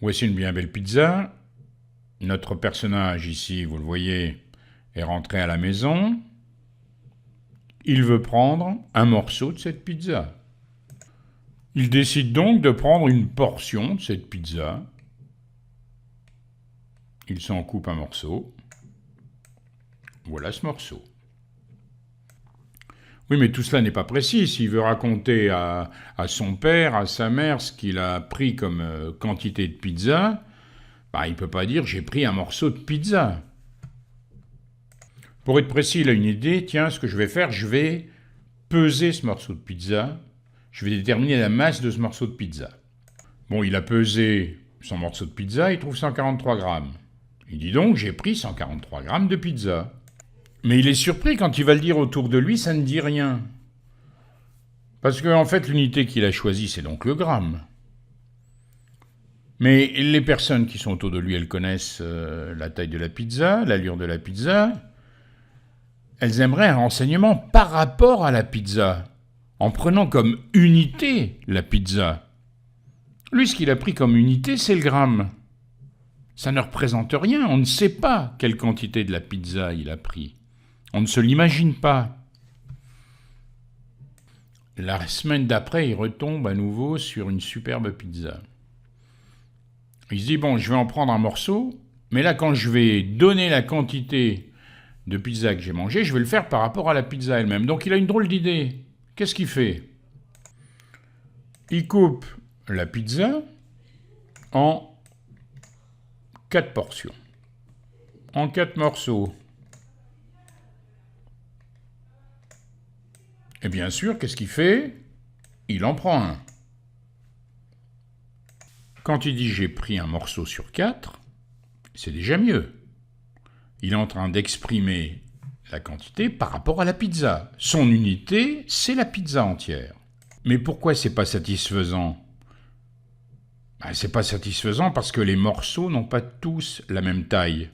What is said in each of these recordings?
Voici une bien belle pizza. Notre personnage ici, vous le voyez, est rentré à la maison. Il veut prendre un morceau de cette pizza. Il décide donc de prendre une portion de cette pizza. Il s'en coupe un morceau. Voilà ce morceau. Oui, mais tout cela n'est pas précis. S'il veut raconter à son père, à sa mère, ce qu'il a pris comme quantité de pizza, il ne peut pas dire « j'ai pris un morceau de pizza ». Pour être précis, il a une idée. Tiens, ce que je vais faire, je vais peser ce morceau de pizza. Je vais déterminer la masse de ce morceau de pizza. Bon, il a pesé son morceau de pizza, il trouve 143 grammes. Il dit donc « j'ai pris 143 grammes de pizza ». Mais il est surpris quand il va le dire autour de lui, ça ne dit rien. Parce qu'en fait, l'unité qu'il a choisie, c'est donc le gramme. Mais les personnes qui sont autour de lui, elles connaissent la taille de la pizza, l'allure de la pizza. Elles aimeraient un renseignement par rapport à la pizza, en prenant comme unité la pizza. Lui, ce qu'il a pris comme unité, c'est le gramme. Ça ne représente rien, on ne sait pas quelle quantité de la pizza il a pris. On ne se l'imagine pas. La semaine d'après, il retombe à nouveau sur une superbe pizza. Il se dit, bon, je vais en prendre un morceau, mais là, quand je vais donner la quantité de pizza que j'ai mangée, je vais le faire par rapport à la pizza elle-même. Donc il a une drôle d'idée. Qu'est-ce qu'il fait? Il coupe la pizza en 4 portions, en 4 morceaux. Et bien sûr, qu'est-ce qu'il fait? Il en prend un. Quand il dit « j'ai pris un morceau sur 4 », c'est déjà mieux. Il est en train d'exprimer la quantité par rapport à la pizza. Son unité, c'est la pizza entière. Mais pourquoi c'est pas satisfaisant? C'est pas satisfaisant parce que les morceaux n'ont pas tous la même taille.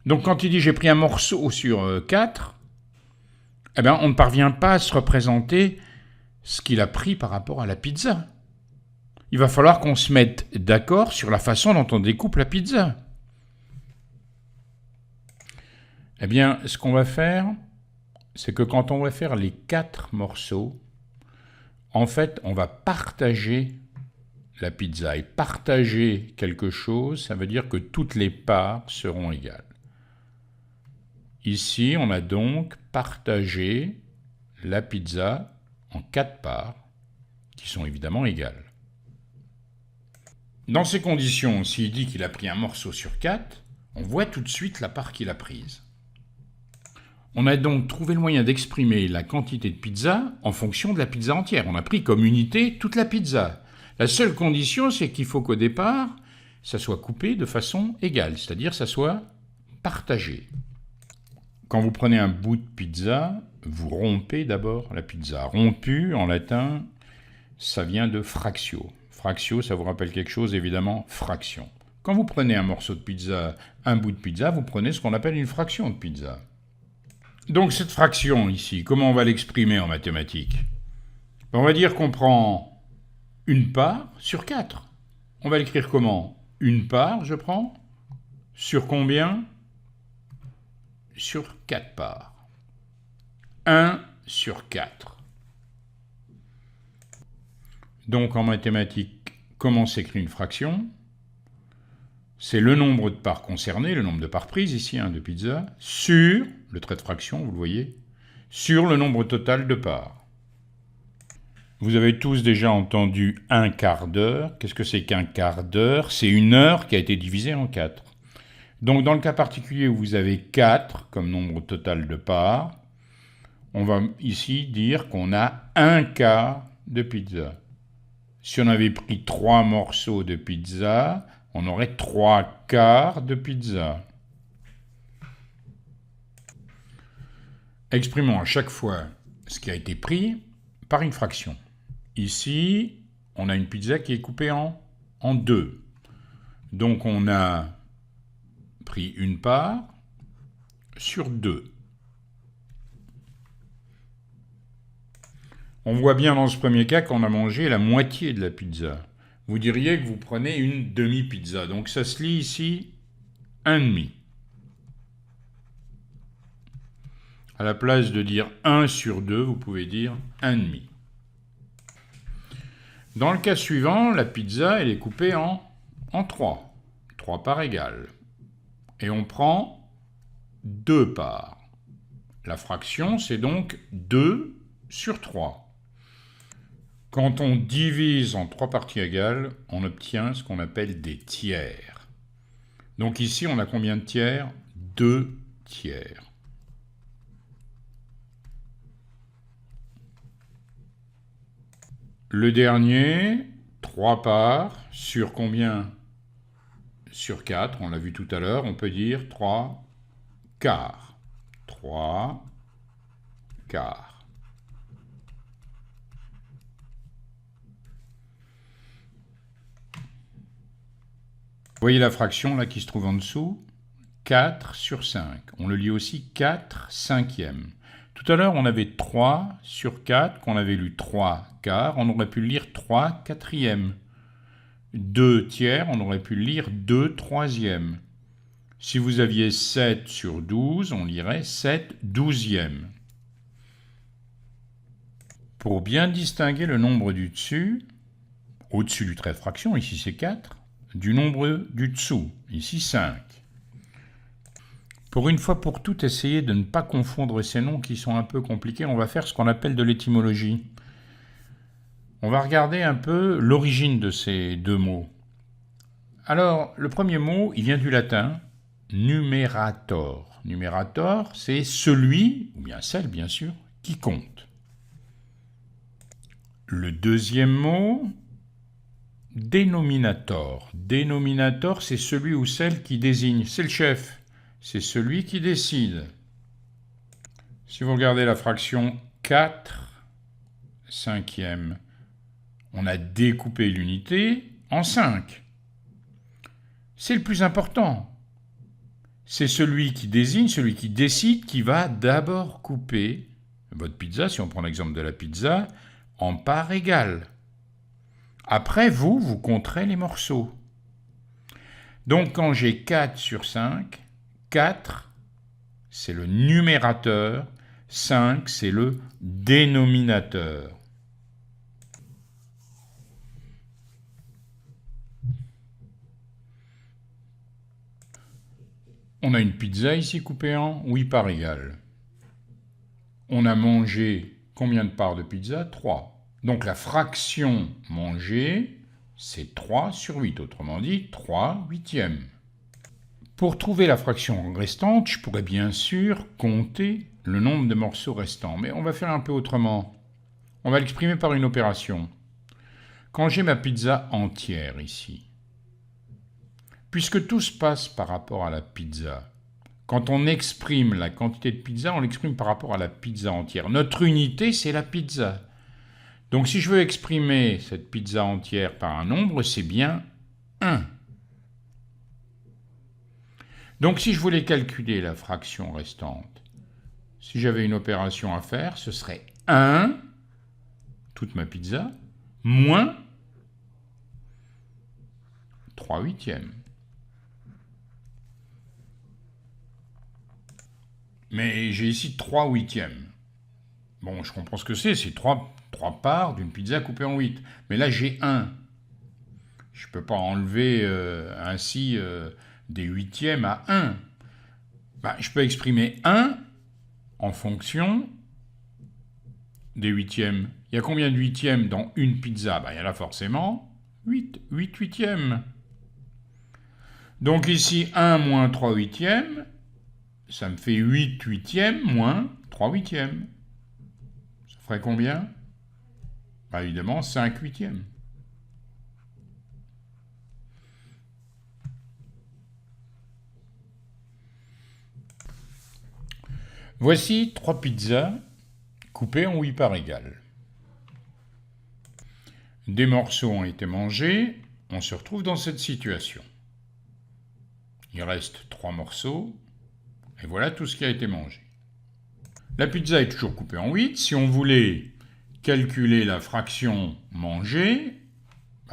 Donc quand il dit « j'ai pris un morceau sur 4 », on ne parvient pas à se représenter ce qu'il a pris par rapport à la pizza. Il va falloir qu'on se mette d'accord sur la façon dont on découpe la pizza. Ce qu'on va faire, c'est que quand on va faire les 4 morceaux, en fait, on va partager la pizza. Et partager quelque chose, ça veut dire que toutes les parts seront égales. Ici, on a donc partagé la pizza en 4 parts, qui sont évidemment égales. Dans ces conditions, s'il dit qu'il a pris un morceau sur 4, on voit tout de suite la part qu'il a prise. On a donc trouvé le moyen d'exprimer la quantité de pizza en fonction de la pizza entière. On a pris comme unité toute la pizza. La seule condition, c'est qu'il faut qu'au départ, ça soit coupé de façon égale, c'est-à-dire ça soit partagé. Quand vous prenez un bout de pizza, vous rompez d'abord la pizza. Rompu, en latin, ça vient de fractio. Fractio, ça vous rappelle quelque chose, évidemment, fraction. Quand vous prenez un morceau de pizza, un bout de pizza, vous prenez ce qu'on appelle une fraction de pizza. Donc cette fraction ici, comment on va l'exprimer en mathématiques? On va dire qu'on prend une part sur 4. On va l'écrire comment? Une part, je prends, sur combien? Sur 4 parts. 1 sur 4. Donc en mathématiques, comment s'écrit une fraction? C'est le nombre de parts concernées, le nombre de parts prises ici, de pizza, sur, le trait de fraction, vous le voyez, sur le nombre total de parts. Vous avez tous déjà entendu un quart d'heure. Qu'est-ce que c'est qu'un quart d'heure? C'est une heure qui a été divisée en 4. Donc dans le cas particulier où vous avez 4 comme nombre total de parts, on va ici dire qu'on a un quart de pizza. Si on avait pris 3 morceaux de pizza, on aurait 3 quarts de pizza. Exprimons à chaque fois ce qui a été pris par une fraction. Ici, on a une pizza qui est coupée en 2. Donc on a pris une part sur 2. On voit bien dans ce premier cas qu'on a mangé la moitié de la pizza. vous diriez que vous prenez une demi-pizza. Donc ça se lit ici 1,5. À la place de dire 1 sur 2, vous pouvez dire 1,5. Dans le cas suivant, la pizza, elle est coupée en 3. 3 parts égales. Et on prend 2 parts. La fraction, c'est donc 2 sur 3. Quand on divise en 3 parties égales, on obtient ce qu'on appelle des tiers. Donc ici, on a combien de tiers? 2 tiers. Le dernier, 3 parts, sur combien? Sur 4, on l'a vu tout à l'heure, on peut dire 3 quarts. 3 quarts. Vous voyez la fraction là qui se trouve en dessous? 4 sur 5. On le lit aussi 4 cinquièmes. Tout à l'heure, on avait 3 sur 4, qu'on avait lu 3 quarts, on aurait pu le lire 3 quatrièmes. 2 tiers, on aurait pu le lire 2 troisièmes. Si vous aviez 7 sur 12, on lirait 7 douzièmes. Pour bien distinguer le nombre du dessus, au-dessus du trait de fraction, ici c'est 4, du nombre du dessous, ici 5. Pour une fois pour toutes, essayez de ne pas confondre ces noms qui sont un peu compliqués. On va faire ce qu'on appelle de l'étymologie. On va regarder un peu l'origine de ces deux mots. Alors, le premier mot, il vient du latin numerator. Numerator, c'est celui, ou bien celle bien sûr, qui compte. Le deuxième mot, dénominator. Dénominator, c'est celui ou celle qui désigne, c'est le chef. C'est celui qui décide. Si vous regardez la fraction 4 cinquièmes, on a découpé l'unité en 5. C'est le plus important. C'est celui qui désigne, celui qui décide, qui va d'abord couper votre pizza, si on prend l'exemple de la pizza, en parts égales. Après, vous compterez les morceaux. Donc, quand j'ai 4 sur 5, 4, c'est le numérateur, 5, c'est le dénominateur. On a une pizza ici coupée en 8 parts égales. On a mangé combien de parts de pizza? 3. Donc la fraction mangée, c'est 3 sur 8, autrement dit 3 huitièmes. Pour trouver la fraction restante, je pourrais bien sûr compter le nombre de morceaux restants, mais on va faire un peu autrement. On va l'exprimer par une opération. Quand j'ai ma pizza entière ici, puisque tout se passe par rapport à la pizza, quand on exprime la quantité de pizza, on l'exprime par rapport à la pizza entière. Notre unité, c'est la pizza. Donc si je veux exprimer cette pizza entière par un nombre, c'est bien 1. Donc si je voulais calculer la fraction restante, si j'avais une opération à faire, ce serait 1, toute ma pizza, moins 3 huitièmes. Mais j'ai ici 3 huitièmes. Bon, je comprends ce que c'est 3 parts d'une pizza coupée en 8. Mais là, j'ai 1. Je ne peux pas enlever ainsi des huitièmes à 1. Je peux exprimer 1 en fonction des huitièmes. Il y a combien de huitièmes dans une pizza? Il y en a forcément 8 huitièmes. Donc ici, 1 moins 3 huitièmes, ça me fait 8 huitièmes moins 3 huitièmes. Ça ferait combien? Évidemment, 5 huitièmes. Voici 3 pizzas coupées en 8 parts égales. Des morceaux ont été mangés, on se retrouve dans cette situation. Il reste 3 morceaux, et voilà tout ce qui a été mangé. La pizza est toujours coupée en 8. Si on voulait calculer la fraction mangée,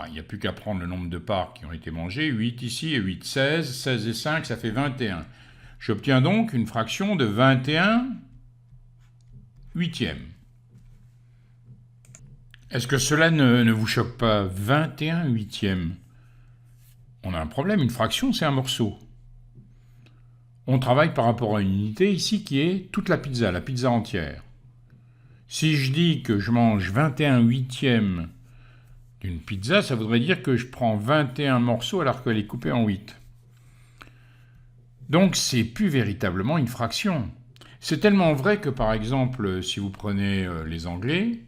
Il n'y a plus qu'à prendre le nombre de parts qui ont été mangées, 8 ici et 8, 16, 16 et 5, ça fait 21. J'obtiens donc une fraction de 21 huitièmes. Est-ce que cela ne vous choque pas? 21 huitièmes. On a un problème, une fraction c'est un morceau. On travaille par rapport à une unité ici qui est toute la pizza entière. Si je dis que je mange 21 huitièmes d'une pizza, ça voudrait dire que je prends 21 morceaux alors qu'elle est coupée en 8. Donc c'est plus véritablement une fraction. C'est tellement vrai que par exemple, si vous prenez les Anglais,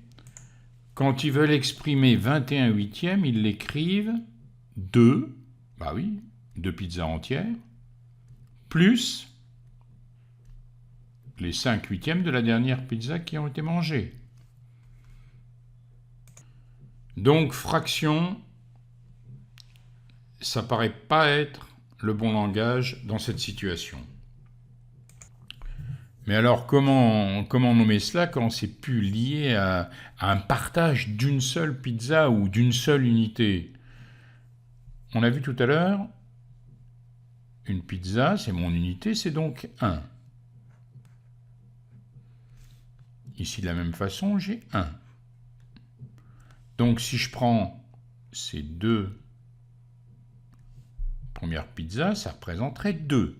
quand ils veulent exprimer 21 huitièmes, ils l'écrivent 2, bah oui, 2 pizzas entières, plus les 5 huitièmes de la dernière pizza qui ont été mangées. Donc fraction, ça paraît pas être le bon langage dans cette situation. Mais alors comment nommer cela quand c'est plus lié à un partage d'une seule pizza ou d'une seule unité? On a vu tout à l'heure, une pizza, c'est mon unité, c'est donc 1. Ici, de la même façon, j'ai 1. Donc, si je prends ces deux premières pizzas, ça représenterait 2.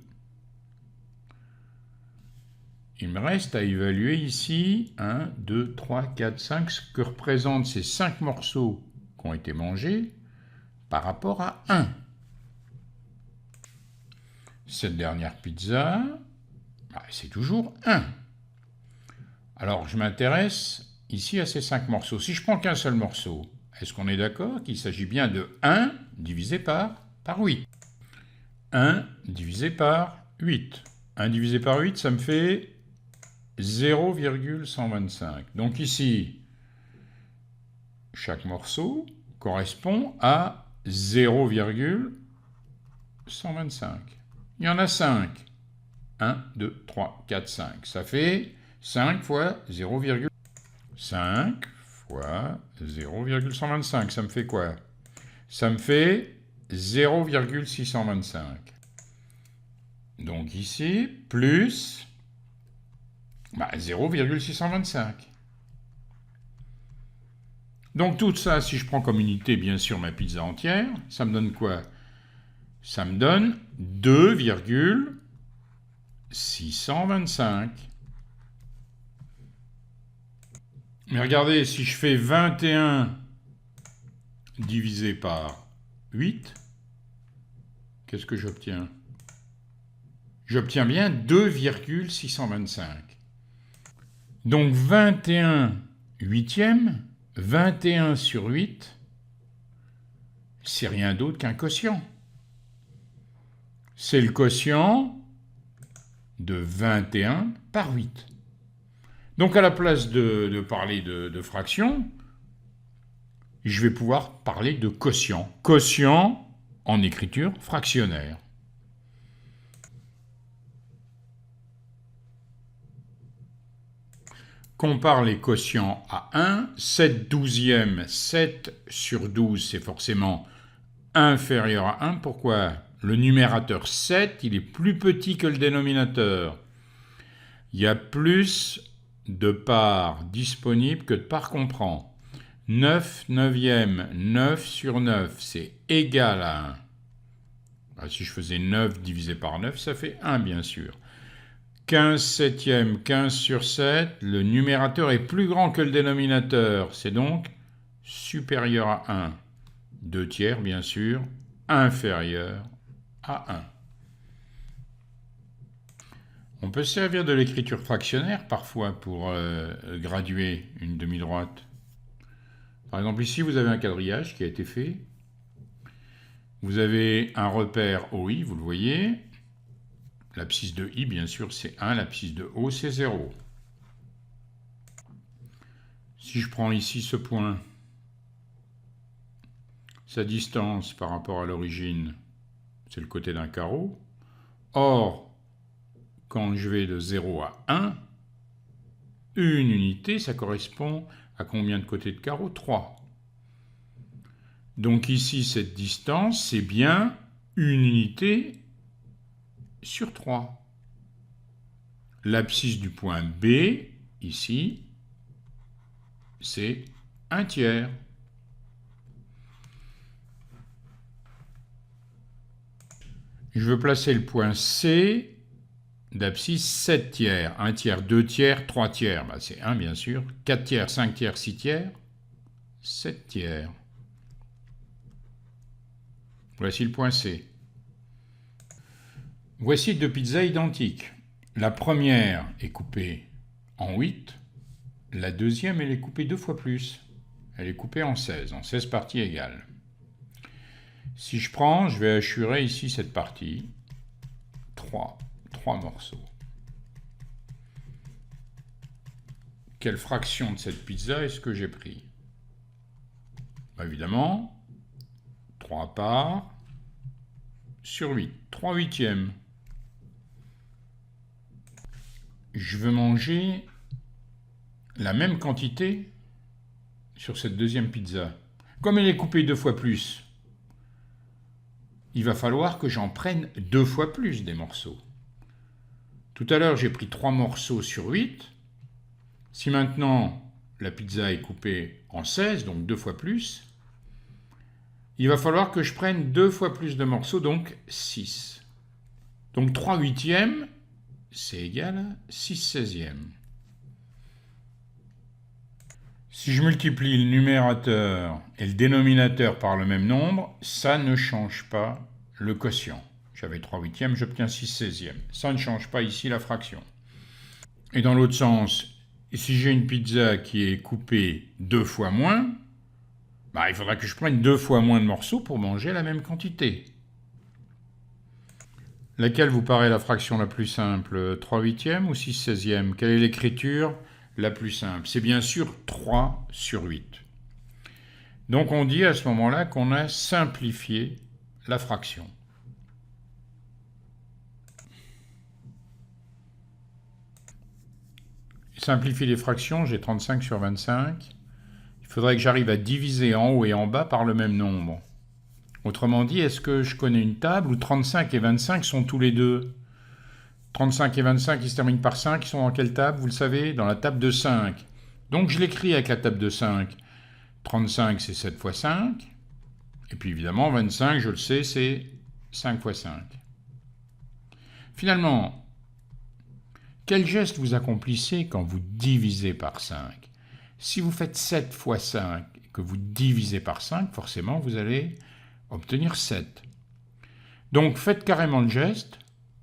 Il me reste à évaluer ici 1, 2, 3, 4, 5, ce que représentent ces 5 morceaux qui ont été mangés par rapport à 1. Cette dernière pizza, c'est toujours 1. Alors, je m'intéresse ici à ces 5 morceaux. Si je prends qu'un seul morceau, est-ce qu'on est d'accord qu'il s'agit bien de 1 divisé par 8? 1 divisé par 8. 1 divisé par 8, ça me fait 0,125. Donc ici, chaque morceau correspond à 0,125. Il y en a 5. 1, 2, 3, 4, 5. Ça fait 5 fois 0,5 fois 0,125. Ça me fait quoi? Ça me fait 0,625. Donc ici, plus 0,625. Donc tout ça, si je prends comme unité, bien sûr, ma pizza entière, ça me donne quoi? Ça me donne 2,625. Mais regardez, si je fais 21 divisé par 8, qu'est-ce que j'obtiens? J'obtiens bien 2,625. Donc 21 huitièmes, 21 sur 8, c'est rien d'autre qu'un quotient. C'est le quotient de 21 par 8. Donc à la place de parler de fraction, je vais pouvoir parler de quotient. Quotient en écriture fractionnaire. Compare les quotients à 1. 7 douzièmes, 7 sur 12, c'est forcément inférieur à 1. Pourquoi? Le numérateur 7, il est plus petit que le dénominateur. Il y a plus de parts disponibles que de parts qu'on prend. 9 neuvièmes, 9 sur 9, c'est égal à 1. Si je faisais 9 divisé par 9, ça fait 1, bien sûr. 15 septièmes, 15 sur 7, le numérateur est plus grand que le dénominateur, c'est donc supérieur à 1. 2 tiers, bien sûr, inférieur à 1. On peut se servir de l'écriture fractionnaire parfois pour graduer une demi-droite. Par exemple, ici, vous avez un quadrillage qui a été fait. Vous avez un repère OI, vous le voyez. L'abscisse de I, bien sûr, c'est 1. L'abscisse de O, c'est 0. Si je prends ici ce point, sa distance par rapport à l'origine, c'est le côté d'un carreau. Or, quand je vais de 0 à 1, une unité, ça correspond à combien de côtés de carreau? 3. Donc ici, cette distance, c'est bien une unité sur 3. L'abscisse du point B, ici, c'est 1/3. Je veux placer le point C d'abscisse 7/3. 1/3, 2/3, 3/3. C'est 1 bien sûr. 4/3, 5/3, 6/3, 7/3. Voici le point C. Voici deux pizzas identiques. La première est coupée en 8. La deuxième, elle est coupée 2 fois plus. Elle est coupée en 16 parties égales. Si je prends, je vais hachurer ici cette partie. 3 morceaux. Quelle fraction de cette pizza est-ce que j'ai pris? Évidemment, 3 parts sur 8. 3/8. Je veux manger la même quantité sur cette deuxième pizza. Comme elle est coupée 2 fois plus, il va falloir que j'en prenne 2 fois plus des morceaux. Tout à l'heure, j'ai pris 3 morceaux sur 8. Si maintenant la pizza est coupée en 16, donc 2 fois plus, il va falloir que je prenne 2 fois plus de morceaux, donc 6. Donc 3/8, c'est égal à 6/16. Si je multiplie le numérateur et le dénominateur par le même nombre, ça ne change pas le quotient. J'avais 3/8, j'obtiens 6/16. Ça ne change pas ici la fraction. Et dans l'autre sens, si j'ai une pizza qui est coupée 2 fois moins, il faudra que je prenne 2 fois moins de morceaux pour manger la même quantité. Laquelle vous paraît la fraction la plus simple, 3/8 ou 6/16? Quelle est l'écriture la plus simple? C'est bien sûr 3 sur 8. Donc on dit à ce moment-là qu'on a simplifié la fraction. Simplifier les fractions, j'ai 35 sur 25. Il faudrait que j'arrive à diviser en haut et en bas par le même nombre. Autrement dit, est-ce que je connais une table où 35 et 25 sont tous les deux? 35 et 25, ils se terminent par 5, ils sont dans quelle table? Vous le savez, dans la table de 5. Donc je l'écris avec la table de 5. 35, c'est 7 fois 5. Et puis évidemment, 25, je le sais, c'est 5 fois 5. Finalement, quel geste vous accomplissez quand vous divisez par 5? Si vous faites 7 fois 5 et que vous divisez par 5, forcément, vous allez obtenir 7. Donc, faites carrément le geste,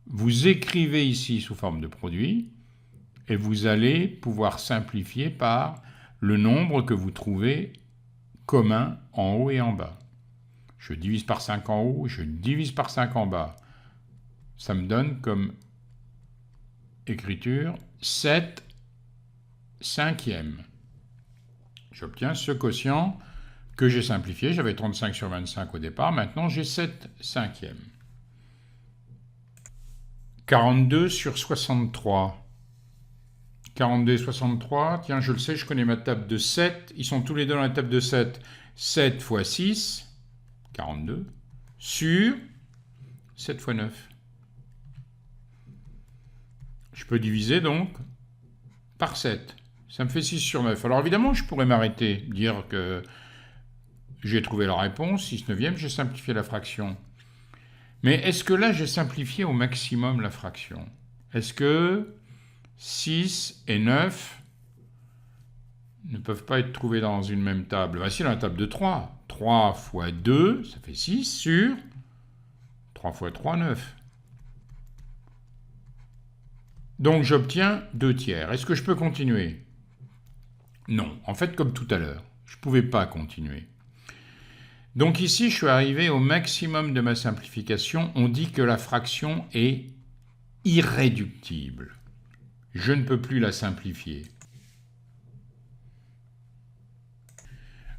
vous écrivez ici sous forme de produit, et vous allez pouvoir simplifier par le nombre que vous trouvez commun en haut et en bas. Je divise par 5 en haut, je divise par 5 en bas. Ça me donne comme écriture 7/5. J'obtiens ce quotient que j'ai simplifié. J'avais 35 sur 25 au départ, maintenant j'ai 7/5. 42 sur 63. 42 et 63, tiens, je le sais, je connais ma table de 7. Ils sont tous les deux dans la table de 7. 7 fois 6, 42, sur 7 fois 9. Je peux diviser donc par 7. Ça me fait 6 sur 9. Alors évidemment, je pourrais m'arrêter, dire que j'ai trouvé la réponse, 6/9, j'ai simplifié la fraction. Mais est-ce que là, j'ai simplifié au maximum la fraction? Est-ce que 6 et 9 ne peuvent pas être trouvés dans une même table? Voici dans la table de 3. 3 fois 2, ça fait 6 sur 3 fois 3, 9. Donc j'obtiens 2/3. Est-ce que je peux continuer? Non. En fait, comme tout à l'heure, je ne pouvais pas continuer. Donc ici, je suis arrivé au maximum de ma simplification. On dit que la fraction est irréductible. Je ne peux plus la simplifier.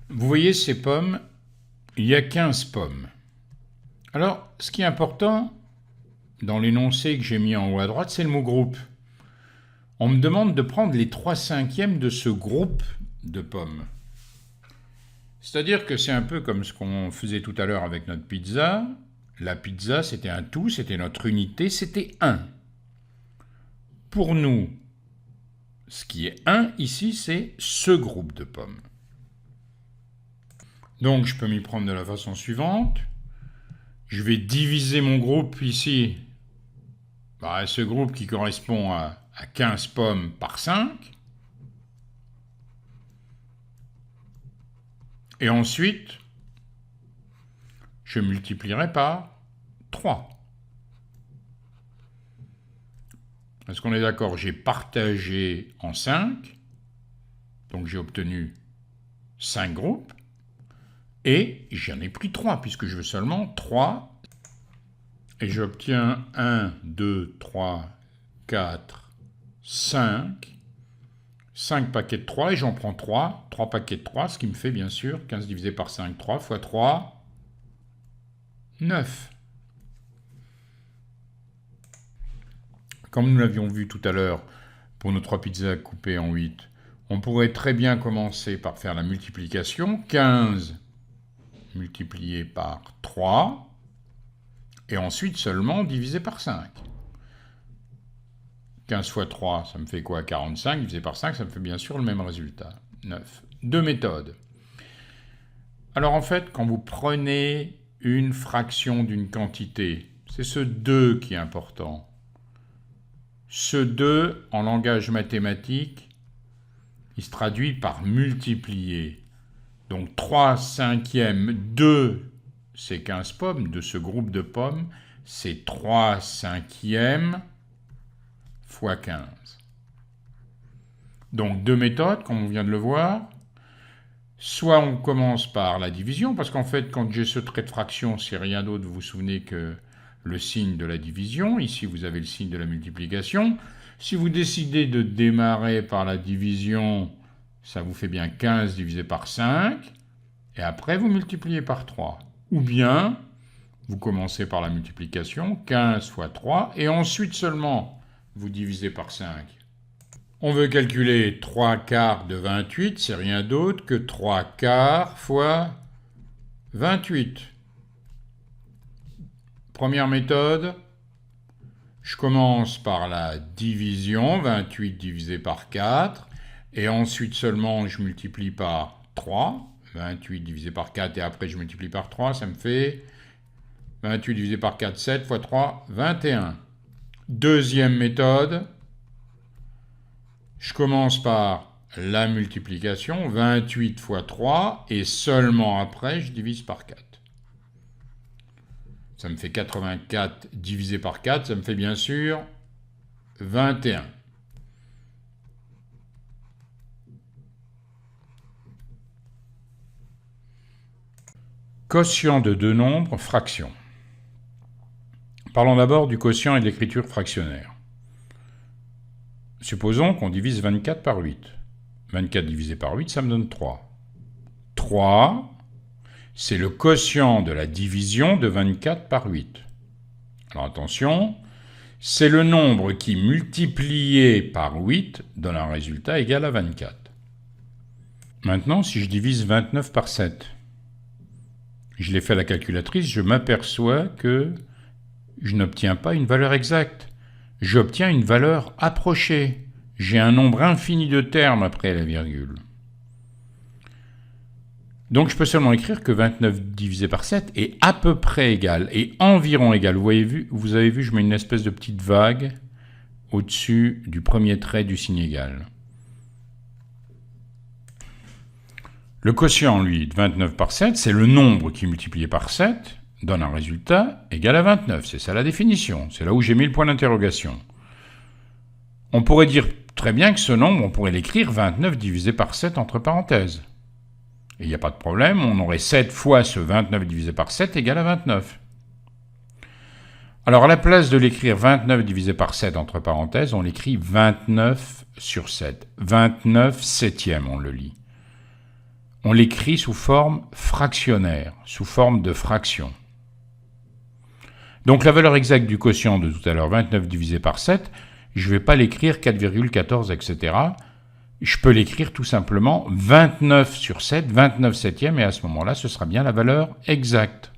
Vous voyez ces pommes, il y a 15 pommes. Alors, ce qui est important dans l'énoncé que j'ai mis en haut à droite, c'est le mot groupe. On me demande de prendre les 3/5 de ce groupe de pommes. C'est-à-dire que c'est un peu comme ce qu'on faisait tout à l'heure avec notre pizza. La pizza, c'était un tout, c'était notre unité, c'était 1. Pour nous, ce qui est 1 ici, c'est ce groupe de pommes. Donc, je peux m'y prendre de la façon suivante. Je vais diviser mon groupe ici par ce groupe qui correspond à 15 pommes par 5. Et ensuite, je multiplierai par 3. Est-ce qu'on est d'accord? J'ai partagé en 5, donc j'ai obtenu 5 groupes, et j'en ai pris 3, puisque je veux seulement 3, et j'obtiens 1, 2, 3, 4, 5, 5 paquets de 3, et j'en prends 3 paquets de 3, ce qui me fait bien sûr 15 divisé par 5, 3 fois 3, 9. Comme nous l'avions vu tout à l'heure pour nos 3 pizzas coupées en 8, on pourrait très bien commencer par faire la multiplication. 15 multiplié par 3, et ensuite seulement divisé par 5. 15 fois 3, ça me fait quoi? 45, divisé par 5, ça me fait bien sûr le même résultat, 9. Deux méthodes. Alors en fait, quand vous prenez une fraction d'une quantité, c'est ce 2 qui est important. Ce 2, en langage mathématique, il se traduit par multiplier. Donc 3 cinquièmes, 2, c'est 15 pommes, de ce groupe de pommes, c'est 3 cinquièmes fois 15. Donc deux méthodes, comme on vient de le voir. Soit on commence par la division, parce qu'en fait, quand j'ai ce trait de fraction, c'est rien d'autre, vous vous souvenez, que le signe de la division. Ici, vous avez le signe de la multiplication. Si vous décidez de démarrer par la division, ça vous fait bien 15 divisé par 5, et après vous multipliez par 3. Ou bien, vous commencez par la multiplication, 15 fois 3, et ensuite seulement, vous divisez par 5. On veut calculer 3 quarts de 28, c'est rien d'autre que 3 quarts fois 28. Première méthode, je commence par la division, 28 divisé par 4, et ensuite seulement je multiplie par 3, 28 divisé par 4, et après je multiplie par 3, ça me fait 28 divisé par 4, 7 fois 3, 21. Deuxième méthode, je commence par la multiplication, 28 fois 3, et seulement après je divise par 4. Ça me fait 84 divisé par 4, ça me fait bien sûr 21. Quotient de deux nombres, fraction. Parlons d'abord du quotient et de l'écriture fractionnaire. Supposons qu'on divise 24 par 8. 24 divisé par 8, ça me donne 3. 3, c'est le quotient de la division de 24 par 8. Alors attention, c'est le nombre qui, multiplié par 8, donne un résultat égal à 24. Maintenant, si je divise 29 par 7, je l'ai fait à la calculatrice, je m'aperçois que je n'obtiens pas une valeur exacte. J'obtiens une valeur approchée. J'ai un nombre infini de termes après la virgule. Donc je peux seulement écrire que 29 divisé par 7 est à peu près égal, et environ égal. Vous avez vu, je mets une espèce de petite vague au-dessus du premier trait du signe égal. Le quotient, lui, de 29 par 7, c'est le nombre qui, multiplié par 7, donne un résultat égal à 29. C'est ça la définition. C'est là où j'ai mis le point d'interrogation. On pourrait dire très bien que ce nombre, on pourrait l'écrire 29 divisé par 7 entre parenthèses. Et il n'y a pas de problème, on aurait 7 fois ce 29 divisé par 7 égal à 29. Alors à la place de l'écrire 29 divisé par 7 entre parenthèses, on l'écrit 29 sur 7. 29 septièmes, on le lit. On l'écrit sous forme fractionnaire, sous forme de fraction. Donc la valeur exacte du quotient de tout à l'heure, 29 divisé par 7, je ne vais pas l'écrire 4,14, etc., je peux l'écrire tout simplement 29 sur 7, 29 septièmes, et à ce moment-là, ce sera bien la valeur exacte.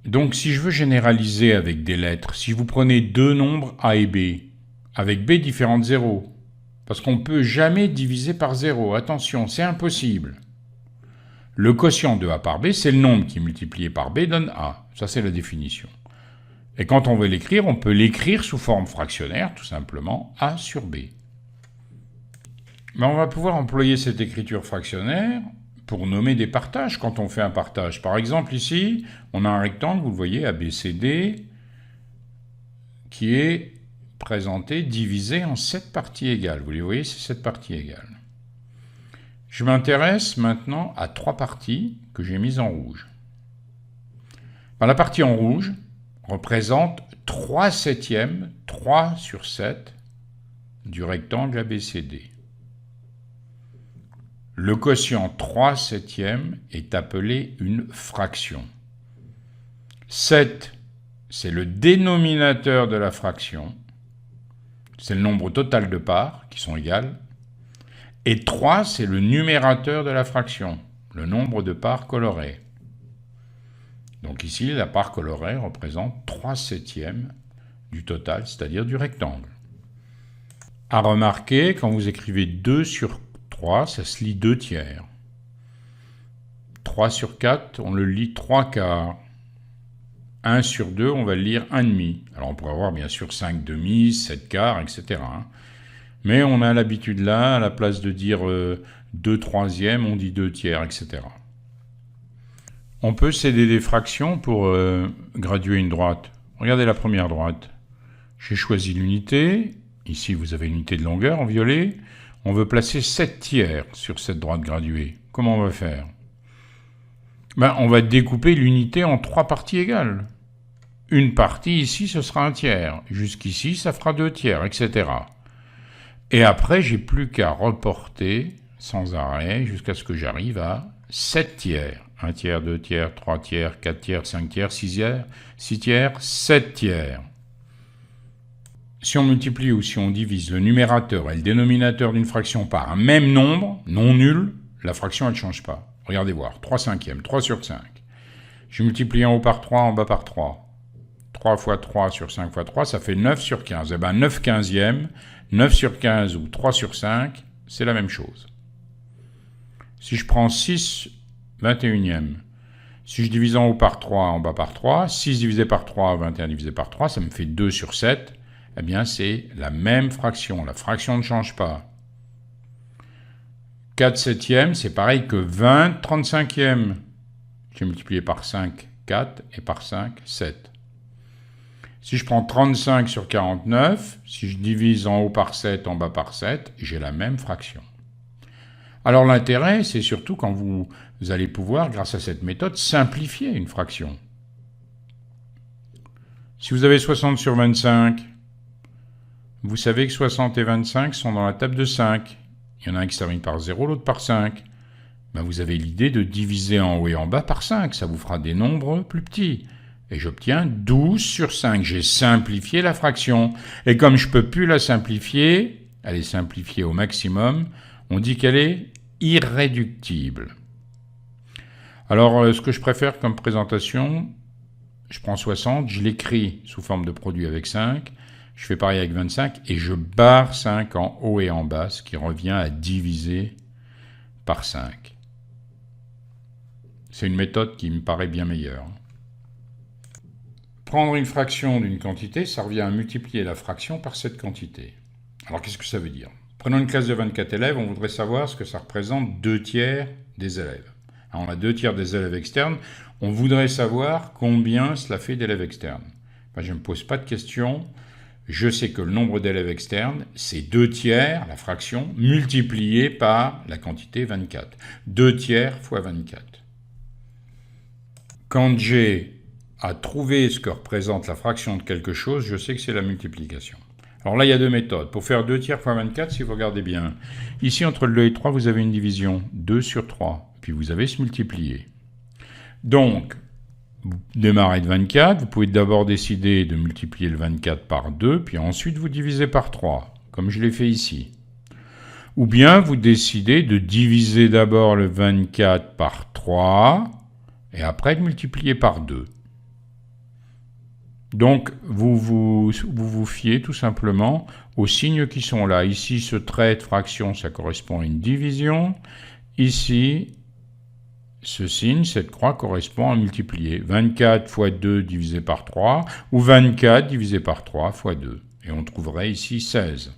Donc, si je veux généraliser avec des lettres, si vous prenez deux nombres A et B, avec B différent de 0, parce qu'on ne peut jamais diviser par 0, attention, c'est impossible. Le quotient de A par B, c'est le nombre qui multiplié par B donne A. Ça, c'est la définition. Et quand on veut l'écrire, on peut l'écrire sous forme fractionnaire, tout simplement, A sur B. Mais on va pouvoir employer cette écriture fractionnaire pour nommer des partages quand on fait un partage. Par exemple, ici, on a un rectangle, vous le voyez, ABCD, qui est présenté, divisé en 7 parties égales. Vous les voyez, c'est 7 parties égales. Je m'intéresse maintenant à 3 parties que j'ai mises en rouge. La partie en rouge représente 3 septièmes, 3 sur 7, du rectangle ABCD. Le quotient 3 septièmes est appelé une fraction. 7, c'est le dénominateur de la fraction. C'est le nombre total de parts qui sont égales. Et 3, c'est le numérateur de la fraction, le nombre de parts colorées. Donc ici, la part colorée représente 3 septièmes du total, c'est-à-dire du rectangle. À remarquer, quand vous écrivez 2 sur 3, ça se lit 2 tiers. 3 sur 4, on le lit 3 quarts. 1 sur 2, on va le lire 1 demi. Alors on pourrait avoir bien sûr 5 demi, 7 quarts, etc. Mais on a l'habitude là, à la place de dire 2 troisièmes, on dit 2 tiers, etc. On peut céder des fractions pour graduer une droite. Regardez la première droite. J'ai choisi l'unité. Ici, vous avez l'unité de longueur en violet. On veut placer 7 tiers sur cette droite graduée. Comment on va faire ? On va découper l'unité en 3 parties égales. Une partie ici, ce sera 1 tiers. Jusqu'ici, ça fera 2 tiers, etc. Et après, j'ai plus qu'à reporter sans arrêt jusqu'à ce que j'arrive à 7 tiers. 1 tiers, 2 tiers, 3 tiers, 4 tiers, 5 tiers, 6 tiers, 7 tiers. Si on multiplie ou si on divise le numérateur et le dénominateur d'une fraction par un même nombre, non nul, la fraction elle ne change pas. Regardez voir, 3 cinquièmes, 3 sur 5. Je multiplie en haut par 3, en bas par 3. 3 fois 3 sur 5 fois 3, ça fait 9 sur 15. Eh bien 9 quinzièmes, 9 sur 15 ou 3 sur 5, c'est la même chose. Si je prends 6 21e, si je divise en haut par 3, en bas par 3, 6 divisé par 3, 21 divisé par 3, ça me fait 2 sur 7. Eh bien, c'est la même fraction. La fraction ne change pas. 4 septièmes, c'est pareil que 20 35e. J'ai multiplié par 5, 4, et par 5, 7. Si je prends 35 sur 49, si je divise en haut par 7, en bas par 7, j'ai la même fraction. Alors l'intérêt, c'est surtout quand vous allez pouvoir, grâce à cette méthode, simplifier une fraction. Si vous avez 60 sur 25, vous savez que 60 et 25 sont dans la table de 5. Il y en a un qui se termine par 0, l'autre par 5. Vous avez l'idée de diviser en haut et en bas par 5. Ça vous fera des nombres plus petits. Et j'obtiens 12 sur 5. J'ai simplifié la fraction. Et comme je ne peux plus la simplifier, elle est simplifiée au maximum, on dit qu'elle est irréductible. Alors, ce que je préfère comme présentation, je prends 60, je l'écris sous forme de produit avec 5. Je fais pareil avec 25 et je barre 5 en haut et en bas, ce qui revient à diviser par 5. C'est une méthode qui me paraît bien meilleure. Prendre une fraction d'une quantité, ça revient à multiplier la fraction par cette quantité. Alors qu'est-ce que ça veut dire ? Prenons une classe de 24 élèves, on voudrait savoir ce que ça représente 2 tiers des élèves. Alors on a 2 tiers des élèves externes, on voudrait savoir combien cela fait d'élèves externes. Je ne me pose pas de questions. Je sais que le nombre d'élèves externes, c'est 2 tiers, la fraction, multipliée par la quantité 24. 2 tiers fois 24. Quand j'ai à trouver ce que représente la fraction de quelque chose, je sais que c'est la multiplication. Alors là, il y a 2 méthodes. Pour faire 2 tiers fois 24, si vous regardez bien, ici, entre le 2 et 3, vous avez une division, 2 sur 3, puis vous avez ce multiplié. Donc, vous démarrez de 24, vous pouvez d'abord décider de multiplier le 24 par 2, puis ensuite vous divisez par 3, comme je l'ai fait ici. Ou bien vous décidez de diviser d'abord le 24 par 3 et après de multiplier par 2. Donc vous vous fiez tout simplement aux signes qui sont là. Ici, ce trait de fraction, ça correspond à une division. Ici, ce signe, cette croix, correspond à multiplier. 24 fois 2 divisé par 3 ou 24 divisé par 3 fois 2. Et on trouverait ici 16.